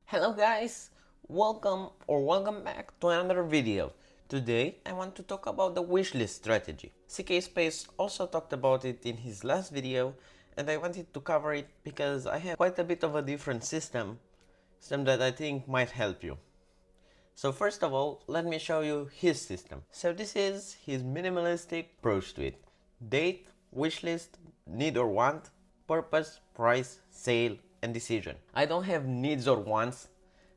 Hello guys, welcome back to another video. Today I want to talk about the wishlist strategy. CK Space also talked about it in his last video and I wanted to cover it because I have quite a bit of a different system that I think might help you. So first of all, let me show you his system. So this is his minimalistic approach to it. Date, wishlist, need or want, purpose, price, sale, and decision. I don't have needs or wants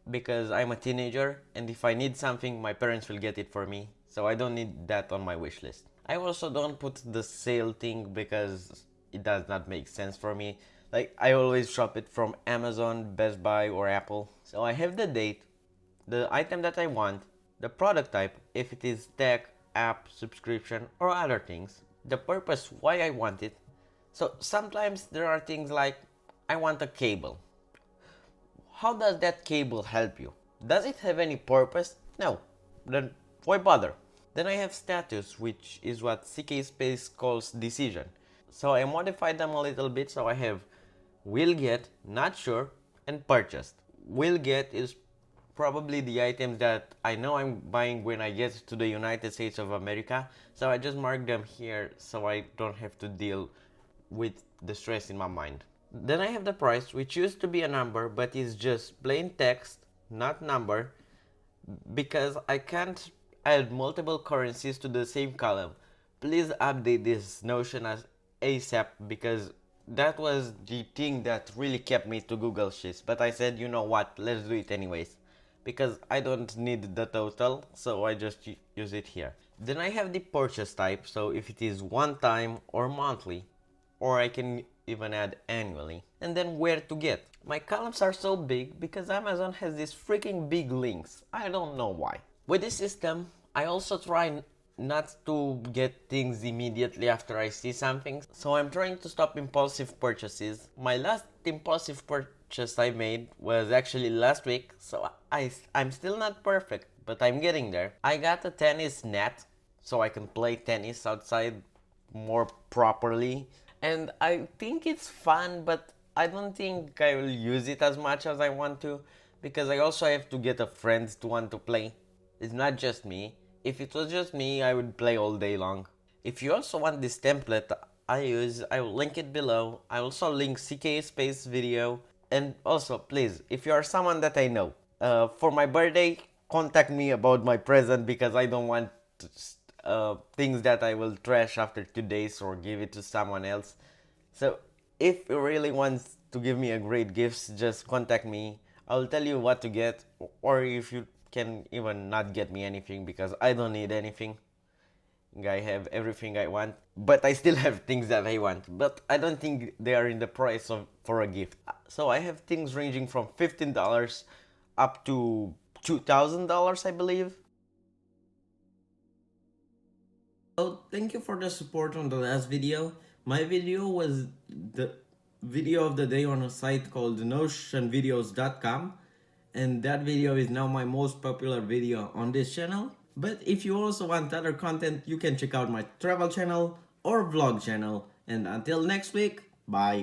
because I'm a teenager and if I need something, my parents will get it for me. So I don't need that on my wish list. I also don't put the sale thing because it does not make sense for me. Like I always shop it from Amazon, Best Buy, or Apple. So I have the date, the item that I want, the product type, if it is tech, app, subscription, or other things, the purpose why I want it. So sometimes there are things like I want a cable. How does that cable help you? Does it have any purpose? No. Then why bother? Then I have status, which is what CK Space calls decision. So I modified them a little bit, so I have will get, not sure, and purchased. Will get is probably the items that I know I'm buying when I get to the United States of America. So I just mark them here so I don't have to deal with the stress in my mind. Then I have the price, which used to be a number but is just plain text, not number, because I can't add multiple currencies to the same column. Please update this notion as ASAP because that was the thing that really kept me to Google Sheets. But I said, you know what, let's do it anyways. Because I don't need the total, so I just use it here. Then I have the purchase type, so if it is one time or monthly, or I can even add annually. And then where to get. My columns are so big because Amazon has these freaking big links. I don't know why. With this system, I also try not to get things immediately after I see something. So I'm trying to stop impulsive purchases. My last impulsive purchase I made was actually last week, so I'm still not perfect, but I'm getting there. I got a tennis net so I can play tennis outside more properly. And I think it's fun, but I don't think I will use it as much as I want to because I also have to get a friend to want to play. It's not just me. If it was just me, I would play all day long. If you also want this template I use, I will link it below. I also link CK Space video. And also, please, if you are someone that I know, for my birthday, contact me about my present because I don't want things that I will trash after 2 days or give it to someone else. So if you really want to give me a great gift, just contact me. I'll tell you what to get, or if you can even not get me anything because I don't need anything. I have everything I want, but I still have things that I want, but I don't think they are in the price of for a gift. So I have things ranging from $15 up to $2,000, I believe. So thank you for the support on the last video. My video was the video of the day on a site called notionvideos.com, and that video is now my most popular video on this channel. But if you also want other content, you can check out my travel channel or vlog channel. And until next week, bye.